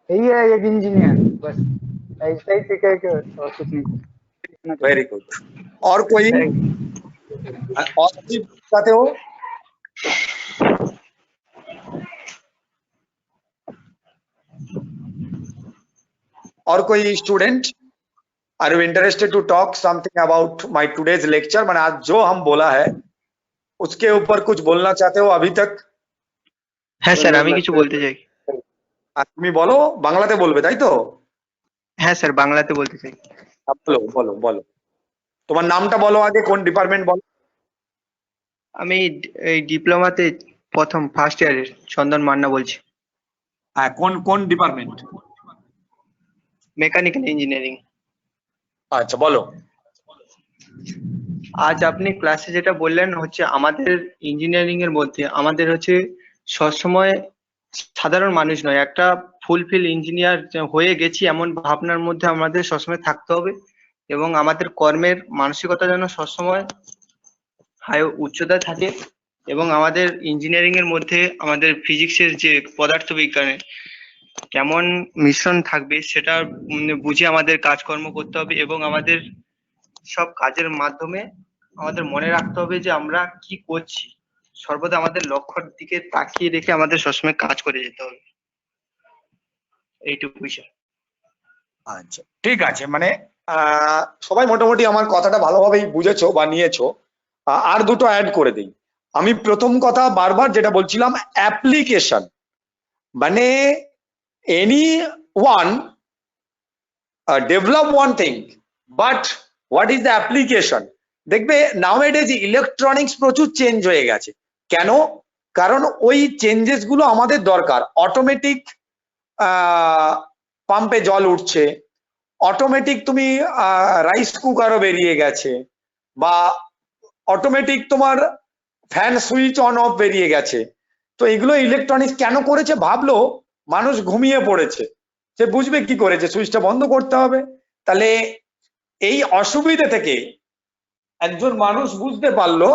यही है एक इंजीनियर। बस ऐसा ही सीखे कि और कुछ नहीं। Very good. और कोई चाहते हो? और कोई student are you interested to talk something about my today's lecture? मैंने आज जो हम बोला है उसके ऊपर कुछ बोलना चाहते हो अभी तक? হ্যাঁ স্যার, আমি কিছু বলতে চাই। তুমি বলো, বাংলাতে বলবে তাই তো? হ্যাঁ স্যার, বাংলাতে বলতে চাই। বলো বলো বলো, তোমার নামটা বলো আগে, কোন ডিপার্টমেন্ট বলো? আমি এই ডিপ্লোমাতে প্রথম ফার্স্ট ইয়ারের চন্দন মান্না বলছি। কোন কোন ডিপার্টমেন্ট? Mechanical engineering. আচ্ছা বলো। আজ আপনি ক্লাসে যেটা বললেন হচ্ছে আমাদের ইঞ্জিনিয়ারিং এর মধ্যে আমাদের হচ্ছে সবসময় সাধারণ মানুষ নয়, একটা ফুলফিল ইঞ্জিনিয়ার হয়ে গেছি এমন ভাবনার মধ্যে আমাদের সবসময় থাকতে হবে এবং আমাদের কর্মের মানসিকতা যেন সবসময় হাই উচ্চতায় থাকে এবং আমাদের ইঞ্জিনিয়ারিং এর মধ্যে আমাদের ফিজিক্সের যে পদার্থবিজ্ঞানের কেমন মিশ্রণ থাকবে সেটা বুঝে আমাদের কাজকর্ম করতে হবে এবং আমাদের সব কাজের মাধ্যমে আমাদের মনে রাখতে হবে যে আমরা কি করছি, সর্বদা আমাদের লক্ষ্যের দিকে তাকিয়ে রেখে আমাদের সবসময় কাজ করে যেতে হবে, এইটুকুই স্যার। আচ্ছা ঠিক আছে, মানে সবাই মোটামুটি আমার কথাটা ভালোভাবেই বুঝেছো বা নিয়েছো। আর দুটো অ্যাড করে দিই। আমি প্রথম কথা বারবার যেটা বলছিলাম, অ্যাপ্লিকেশন, মানে any one develop one thing but what is the application. দেখবে নাওএডেজ ইলেকট্রনিক্স প্রচুর চেঞ্জ হয়ে গেছে। কেন? কারণ ওই চেঞ্জেস গুলো আমাদের দরকার। অটোমেটিক পাম্পে জল উঠছে, অটোমেটিক তুমি রাইস কুকারও বেরিয়ে গেছে, বা অটোমেটিক তোমার ফ্যান সুইচ অন অফ বেরিয়ে গেছে। তো এগুলো ইলেকট্রনিক্স কেন করেছে? ভাবলো মানুষ ঘুমিয়ে পড়েছে, সে বুঝবে কি করে যে সুইচটা বন্ধ করতে হবে। তাহলে এই অসুবিধা থেকে একজন মানুষ বুঝতে পারলো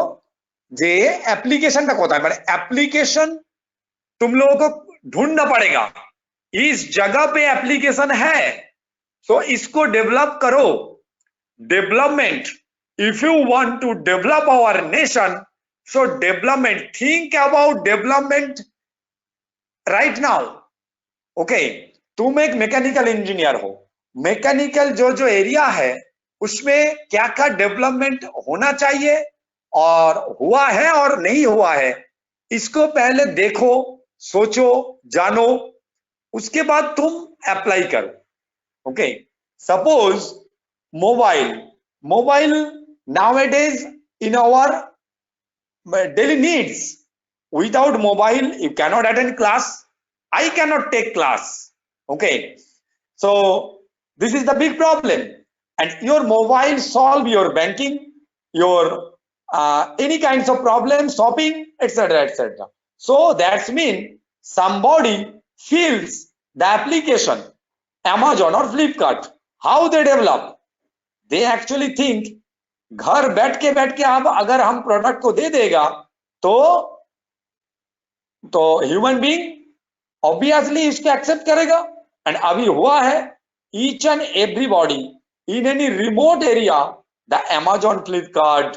যে एप्लीकेशन कोথায়, মানে एप्लीकेशन तुम लोगों को ढूंढना पड़ेगा, इस जगह पे एप्लीकेशन है, तो इसको डेवलप करो। Development, if you want to develop our nation, so development, think about development right now. Okay, तुम एक मैकेनिकल इंजीनियर हो, मैकेनिकल जो एरिया है उसमें क्या क्या डेवलपमेंट होना चाहिए और हुआ है और नहीं हुआ है, इसको पहले देखो, सोचो, जानो, उसके बाद तुम अप्लाई करो। Okay, suppose mobile nowadays in our daily needs, without mobile you cannot attend class, I cannot take class. Okay, so this is the big problem, and your mobile solve your banking, your any kinds of problem, shopping, etc, etc. So that's mean somebody feels the application Amazon or Flipkart, how they develop, they actually think घर बैठ के अब अगर हम product को दे देगा तो human being obviously इसको एक्सेप्ट करेगा। एंड अभी हुआ है, each and everybody in any remote area the Amazon, Flipkart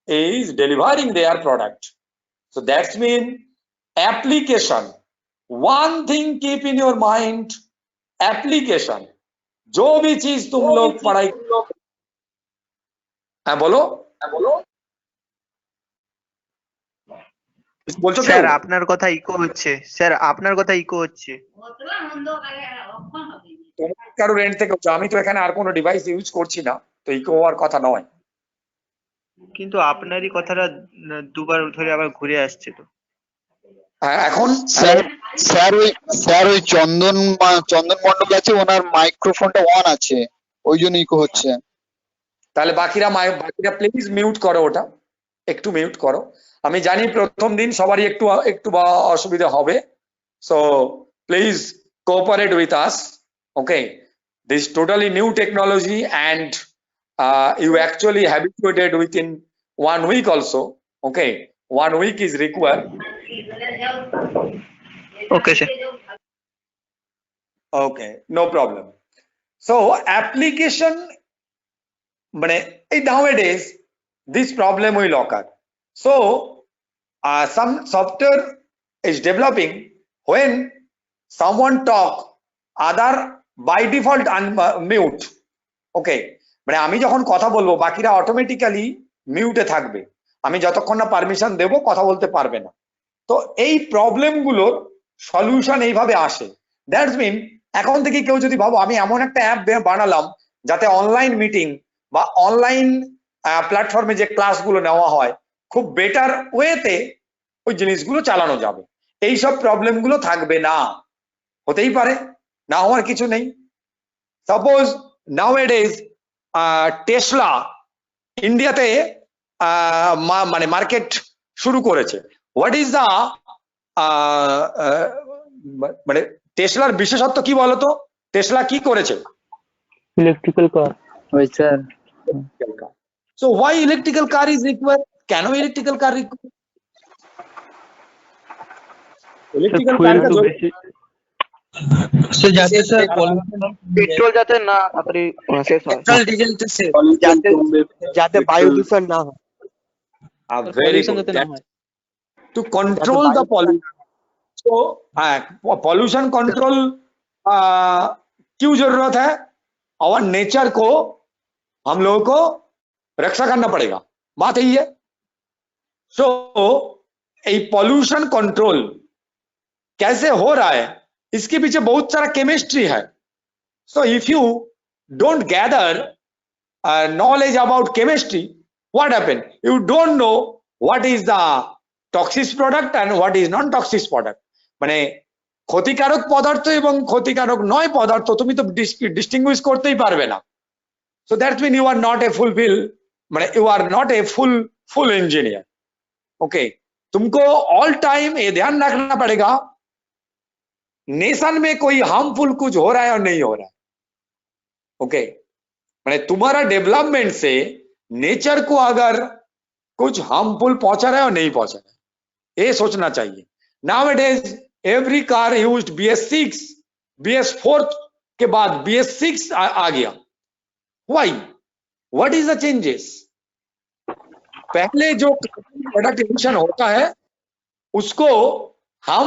is delivering their product. So that's mean application. One thing keep in your mind, application. जो भी चीज तुम लोग पढ़ाई, হ্যাঁ বলো বলছো স্যার আপনার কথা ইকো হচ্ছে, স্যার আপনার কথা ইকো হচ্ছে। তোমার কারো রেন্ট থেকে হচ্ছে, আমি তো এখানে আর কোনো ডিভাইস ইউজ করছি না, তো ইকো হওয়ার কথা নয়। কিন্তু আপনারই কথাটা দুবার ধরে আবার ঘুরে আসছে তো। এখন স্যার ওই চন্দন মণ্ডল আছে, ওনার মাইক্রোফোনটা অন আছে, ওই জন্য ইকো হচ্ছে। তাহলে বাকিরা প্লিজ মিউট করো, ওটা একটু মিউট করো। আমি জানি প্রথম দিন সবারই একটু অসুবিধা হবে, so please cooperate with us. Okay, this totally new technology and you actually habituated within 1 week also. Okay, 1 week is required. Okay sir. Okay, no problem. So application, মানে এই nowadays this problem will occur. So some software is developing, when someone talk, other by default unmute. Okay, মানে আমি যখন কথা বলবো বাকিরা automatically মিউটে থাকবে, আমি যতক্ষণ না পারমিশন দেব কথা বলতে পারবে না। তো এই প্রবলেম গুলোর সলিউশন এইভাবে আসে। দ্যাটস মিন এখন থেকে কেউ যদি ভাবো আমি এমন একটা অ্যাপ বানালাম যাতে অনলাইন মিটিং বা অনলাইন প্ল্যাটফর্মে যে ক্লাসগুলো নেওয়া হয় খুব বেটার ওয়েতে ওই জিনিসগুলো চালানো যাবে, এইসব প্রবলেম গুলো থাকবে না। হতেই পারে, না হওয়ার কিছু নেই। সাপোজ নাওএডেজ টেসলা ইন্ডিয়াতে মানে মার্কেট শুরু করেছে। হোয়াট ইজ দা মানে টেসলার বিশেষত্ব কি বলতো? টেসলা কি করেছে? ইলেকট্রিক্যাল কার। ওই sir So why electrical car is required? কেন electrical car required? Electrical car का जो যাতে স্যার পেট্রোল যাতে না তাড়াতাড়ি শেষ হয়, পেট্রোল ডিজেল যাতে বায়ু দূষণ না হয়। very good. To control the pollution. So pollution control क्यों जरूरत है? और नेचर को हम लोगों को रक्षा करना पड़ेगा, बात यही है। सो ये पॉल्यूशन कंट्रोल कैसे हो रहा है, इसके पीछे बहुत सारा केमिस्ट्री है। So if you don't gather knowledge about chemistry, what happen? You don't know what is the toxic product and what is non toxic product. মানে ক্ষতিকারক পদার্থ এবং ক্ষতিকারক নয় পদার্থ তুমি তো ডিস্টিংগুইশ করতেই পারবে না। So that means you are not a you are not a full engineer. Okay, तुमको all time ये ध्यान रखना पड़ेगा नेशन में कोई हार्मफुल कुछ हो रहा है और नहीं हो रहा है। ओके, मैंने तुम्हारा डेवलपमेंट से नेचर को अगर कुछ हार्मफुल पहुंचा रहा है और नहीं पहुंचा रहा है, ये सोचना चाहिए। Nowadays every car used BS6, BS4 के बाद BS6 आ गया। Why? What is the changes? पहले जो प्रोडक्ट एमिशन होता है उसको हम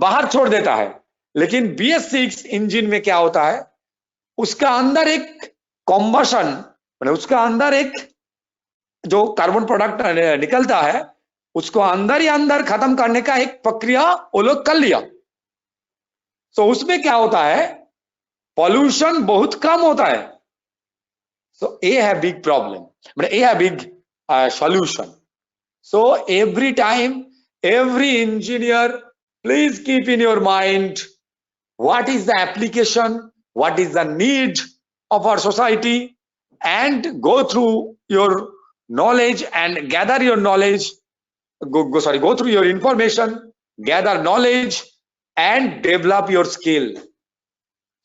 बाहर छोड़ देता है, लेकिन BS6 इंजन में क्या होता है, उसका अंदर एक कॉम्बशन उसका अंदर एक जो कार्बन प्रोडक्ट निकलता है उसको अंदर ही अंदर खत्म करने का एक प्रक्रिया वो लोग कर लिया। तो उसमें क्या होता है, पॉल्यूशन बहुत कम होता है। So ये है बिग प्रॉब्लम, मतलब ये है big solution. So every time every engineer please keep in your mind what is the application, what is the need of our society, and go through your knowledge and gather your knowledge, go through your information, gather knowledge and develop your skill.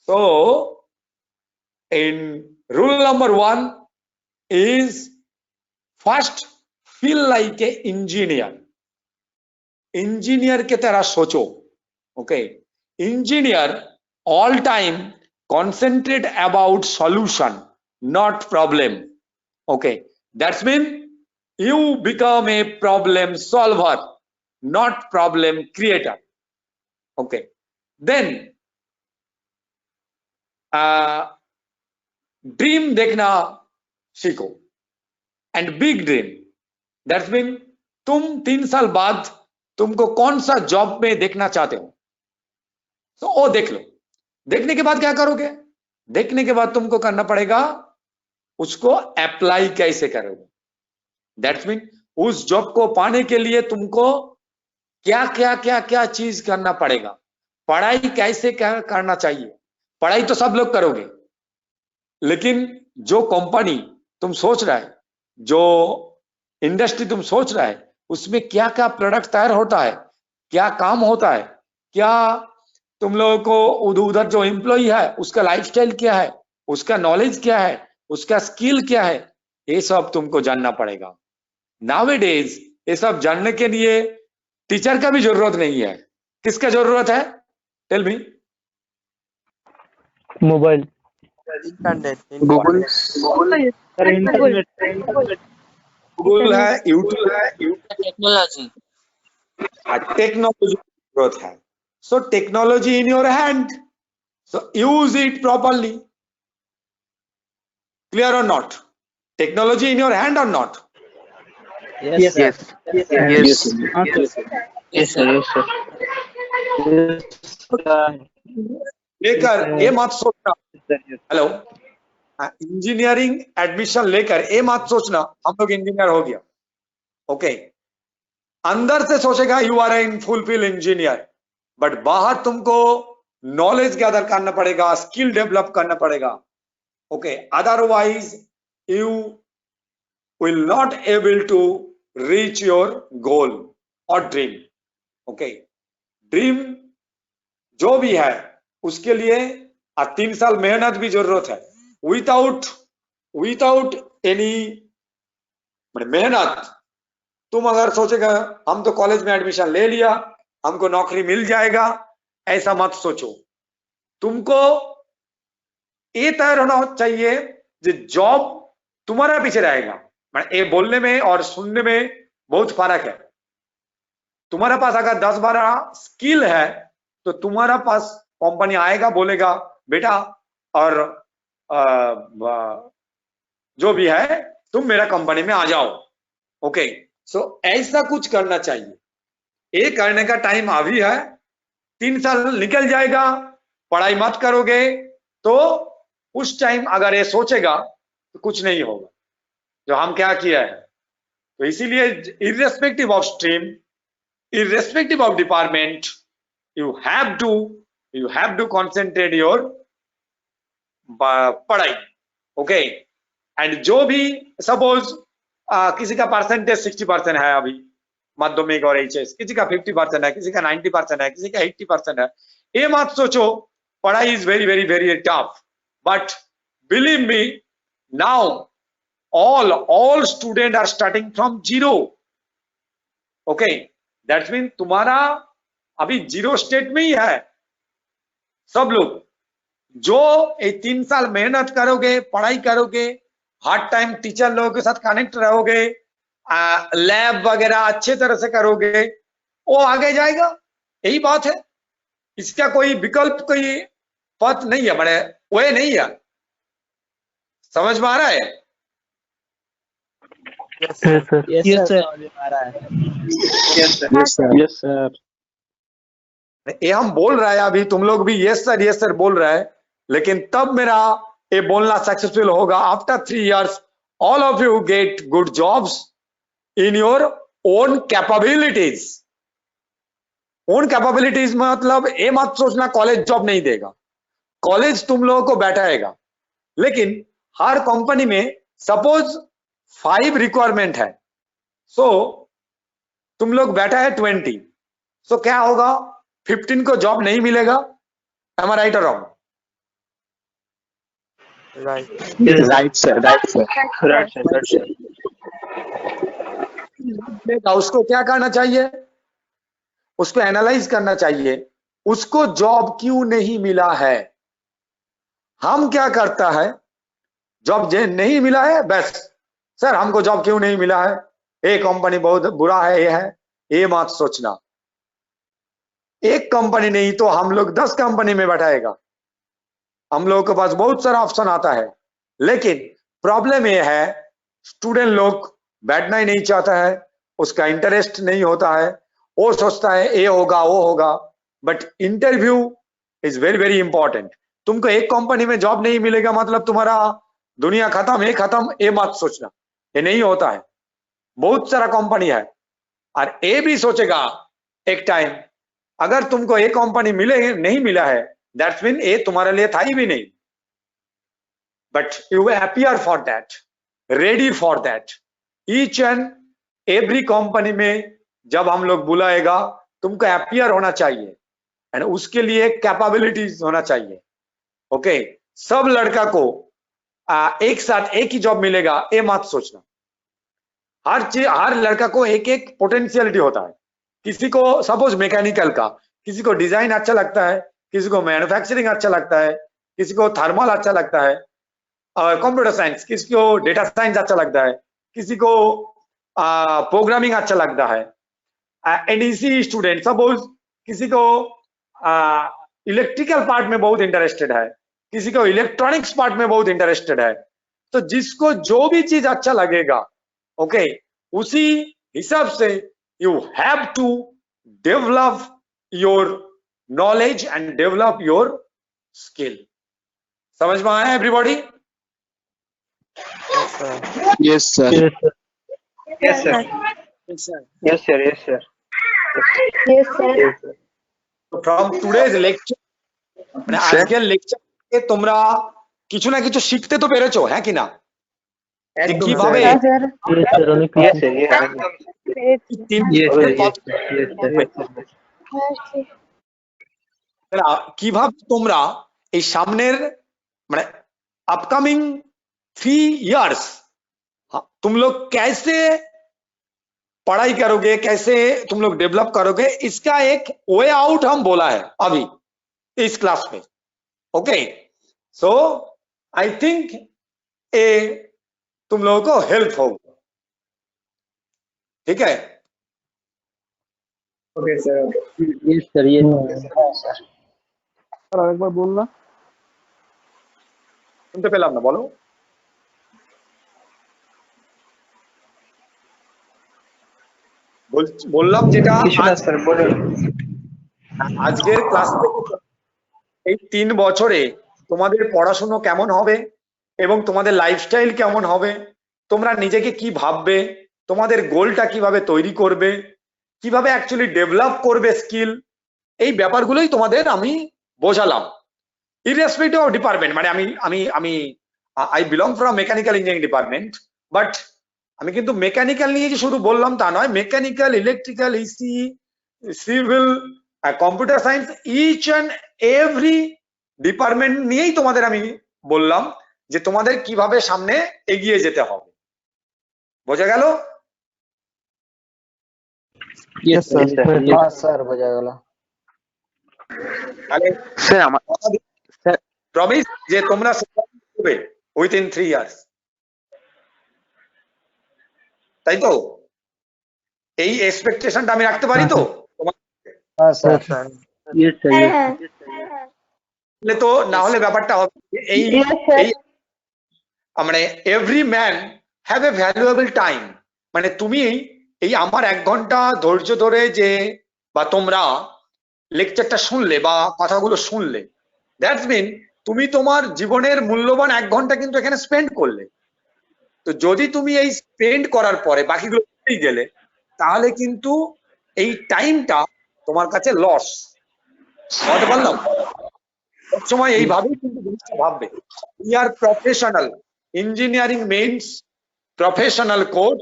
So in rule number 1 is first feel like a engineer. Engineer की तरह सोचो। Okay, engineer all time concentrate about solution, not problem. Okay, that's mean you become a problem solver, not problem creator. Okay, then dream देखना सीखो, and big dream. That's mean तुम 3 साल बाद तुमको कौन सा जॉब में देखना चाहते हो, तो वो देख लो। देखने के बाद क्या करोगे? देखने के बाद तुमको करना पड़ेगा उसको अप्लाई कैसे करोगे। दैट्स मीन उस जॉब को पाने के लिए तुमको क्या क्या क्या क्या चीज करना पड़ेगा, पढ़ाई कैसे करना चाहिए। पढ़ाई तो सब लोग करोगे, लेकिन जो कंपनी तुम सोच रहा है, जो इंडस्ट्री तुम सोच रहा है, उसमें क्या क्या प्रोडक्ट तैयार होता है, क्या काम होता है, क्या तुम लोगों को उधर जो एम्प्लॉय है उसका लाइफस्टाइल क्या है, उसका नॉलेज क्या है, उसका स्किल क्या है, ये सब तुमको जानना पड़ेगा। नाउअडेज ये सब जानने के लिए टीचर का भी जरूरत नहीं है। किसका जरूरत है? Tell me. Mobile, internet, Google Google है, यूट्यूब है, टेक्नोलॉजी, टेक्नोलॉजी जरूरत है। So technology in your hand, so use it properly. Clear और not? Technology in your hand और not? Yes yes yes sir. लेकर ये मत सोचना, हेलो, इंजीनियरिंग एडमिशन लेकर ये मत सोचना हम लोग इंजीनियर हो गया। ओके, अंदर से सोचेगा you are an fulfil engineer, but बाहर तुमको नॉलेज गैदर करना पड़ेगा, स्किल डेवलप करना पड़ेगा। Okay, otherwise you will not able to reach your goal और ड्रीम। ओके, ड्रीम जो भी है उसके लिए 3 साल मेहनत भी जरूरत है। विदाउट एनी मेहनत तुम अगर सोचेगा हम तो कॉलेज में एडमिशन ले लिया हमको नौकरी मिल जाएगा, ऐसा मत सोचो। तुमको ये तय होना चाहिए कि जॉब तुम्हारा पीछे रहेगा। ये बोलने में और सुनने में बहुत फर्क है। तुम्हारे पास अगर 10-12 स्किल है तो तुम्हारा पास कंपनी आएगा, बोलेगा बेटा और जो भी है तुम मेरा कंपनी में आ जाओ। ओके, सो ऐसा कुछ करना चाहिए। ये करने का टाइम अभी है। 3 साल निकल जाएगा, पढ़ाई मत करोगे तो उस टाइम अगर ये सोचेगा तो कुछ नहीं होगा जो हम क्या किया है। तो इसीलिए irrespective of stream, irrespective of department, you have to concentrate your पढ़ाई। ओके, एंड जो भी सपोज किसी का परसेंटेज 60% है अभी माध्यमिक और एचएस, किसी का 50% है, किसी का 90% है, किसी का 80% है। ये मत सोचो पढ़ाई is very very very tough, but believe me now all students are starting from zero. Okay, that's mean तुम्हारा अभी 0 स्टेट में ही है सब लोग। जो 3 साल मेहनत करोगे, पढ़ाई करोगे, हर टाइम टीचर लोगों के साथ कनेक्ट रहोगे, लैब वगैरह अच्छे तरह से करोगे, वो आगे जाएगा। यही बात है, इसका कोई विकल्प, कोई पथ नहीं है, बड़े वे नहीं है। समझ में आ रहा है? Yes sir. ये हम बोल रहे हैं अभी, तुम लोग भी यस सर बोल रहे हैं, लेकिन तब मेरा ये बोलना सक्सेसफुल होगा after 3 years all of you get good jobs in your own capabilities. Own capabilities मतलब ये मत सोचना कॉलेज जॉब नहीं देगा। कॉलेज तुम लोगों को बैठाएगा, लेकिन हर कंपनी में सपोज 5 रिक्वायरमेंट है, सो तुम लोग बैठा है 20, सो क्या होगा 15 को जॉब नहीं मिलेगा। एम आई राइट और रॉन्ग? Right sir. उसको क्या करना चाहिए? उसको एनालाइज करना चाहिए, उसको जॉब क्यों नहीं मिला है। हम क्या करता है, जॉब नहीं मिला है बस सर हमको जॉब क्यों नहीं मिला है, ये कंपनी बहुत बुरा है, ये मत सोचना। एक कंपनी नहीं तो हम लोग 10 कंपनी में बैठाएगा। हम लोगों के पास बहुत सारा ऑप्शन आता है, लेकिन प्रॉब्लम ये है स्टूडेंट लोग बैठना ही नहीं चाहता है, उसका इंटरेस्ट नहीं होता है, वो सोचता है ये होगा वो होगा। But interview is very very important. तुमको एक कंपनी में जॉब नहीं मिलेगा मतलब तुम्हारा दुनिया खत्म, ये खत्म, ये मत सोचना, ये नहीं होता है। बहुत सारा कंपनी है, और ये भी सोचेगा एक टाइम अगर तुमको एक कंपनी नहीं मिला है, दैट्स मीन ये तुम्हारे लिए था ही भी नहीं। But you appear for that, ready for that. Each and every company में जब हम लोग बुलाएगा तुमको अपियर होना चाहिए, एंड उसके लिए कैपेबिलिटीज होना चाहिए। ओके, सब लड़का को एक साथ एक ही जॉब मिलेगा ये मत सोचना। हर लड़का को एक एक पोटेंशियलिटी होता है। किसी को सपोज मैकेनिकल का, किसी को डिजाइन अच्छा लगता है, किसी को मैन्युफैक्चरिंग अच्छा लगता है, किसी को थर्मल अच्छा लगता है, कंप्यूटर साइंस, किसी को डेटा साइंस अच्छा लगता है, किसी को प्रोग्रामिंग अच्छा लगता है। एनईसी स्टूडेंट सपोज किसी को इलेक्ट्रिकल पार्ट में बहुत इंटरेस्टेड है, किसी को इलेक्ट्रॉनिक्स पार्ट में बहुत इंटरेस्टेड है। तो जिसको जो भी चीज अच्छा लगेगा, ओके, उसी हिसाब से you have to develop your knowledge and develop your skill. समझ में आया everybody? Yes sir. Yes sir. Yes, sir. From today's lecture মানে Sir? আজকের লেকচার থেকে তোমরা কিছু না কিছু শিখতে তো পেরেছো, হ্যাঁ কি না? যে কিভাবে हाँ सर Yes, sir, অনেক Yes, কিছু। sir. Yes, sir. তিন Yes, sir, বছরের yes, কথা sir, yes, sir. কিভাবে তোমরা এই সামনের মানে अपकमिंग 3 इयर्स तुम लोग कैसे पढ़ाई करोगे, कैसे तुम लोग डेवलप करोगे, इसका एक वे आउट हम बोला है अभी इस क्लास में। ओके, सो आई थिंक ए तुम लोगों को हेल्प होगा, ठीक है? Yes, sir, yes, sir. আরেকবার বল না। শুনতে পেলাম না, বলো। বললাম যেটা স্যার বলুন। আজকের ক্লাস থেকে এই 3 বছরে তোমাদের পড়াশোনা কেমন হবে এবং তোমাদের লাইফস্টাইল কেমন হবে, তোমরা নিজেকে কি ভাববে, তোমাদের গোলটা কিভাবে তৈরি করবে, কিভাবে অ্যাকচুয়ালি ডেভেলপ করবে স্কিল, এই ব্যাপারগুলোই তোমাদের আমি বোঝালাম। ইররেসপেক্টিভ অফ ডিপার্টমেন্ট, মানে আমি I belong from mechanical engineering department, but আমি কিন্তু মেকানিক্যাল নিয়ে যে শুধু বললাম তা নয়, mechanical, electrical, EC, civil, computer science, each and every department নিয়েই তোমাদের আমি বললাম যে তোমাদের কিভাবে সামনে এগিয়ে যেতে হবে। বোঝা গেল? Yes, sir, yes, sir, yes. Sir বোঝা গেল। তাহলে স্যার আমার স্যার প্রমিস যে তোমরা করবে উইথিন 3 ইয়ার্স, তাই তো? এই এক্সপেকটেশনটা আমি রাখতে পারি তো তোমার? হ্যাঁ sir. Yes, sir, yes, sir. তাহলে তো না হলে ব্যাপারটা হবে যে এই এই মানে every man have a valuable time, মানে তুমি এই আমার 1 ঘন্টা ধৈর্য ধরে যে বা তোমরা লেকচারটা শুনলে বা কথাগুলো শুনলে, দ্যাটস মিন তুমি তোমার জীবনের মূল্যবান 1 ঘন্টা কিন্তু এখানে স্পেন্ড করলে। তো যদি তুমি এই স্পেন্ড করার পরে বাকিগুলো ভুলেই গেলে, তাহলে কিন্তু এই টাইমটা তোমার কাছে লস। বুঝতে পারলাম? সবসময় এইভাবেই কিন্তু জিনিসটা ভাববে। We are professional, engineering means professional course,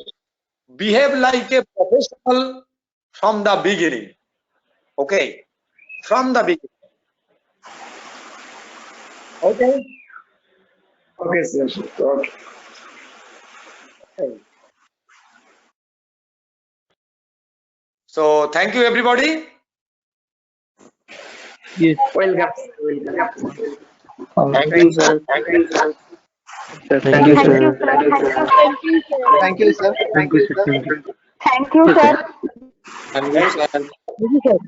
behave like a professional from the beginning. Okay, from the beginning. Okay, okay sir, okay. so thank you everybody. Yes. Welcome. Thank you sir. Thank you, sir. Thank you, sir. Thank you sir. Thank you, sir. Thank you. Thank you sir. Thank you sir.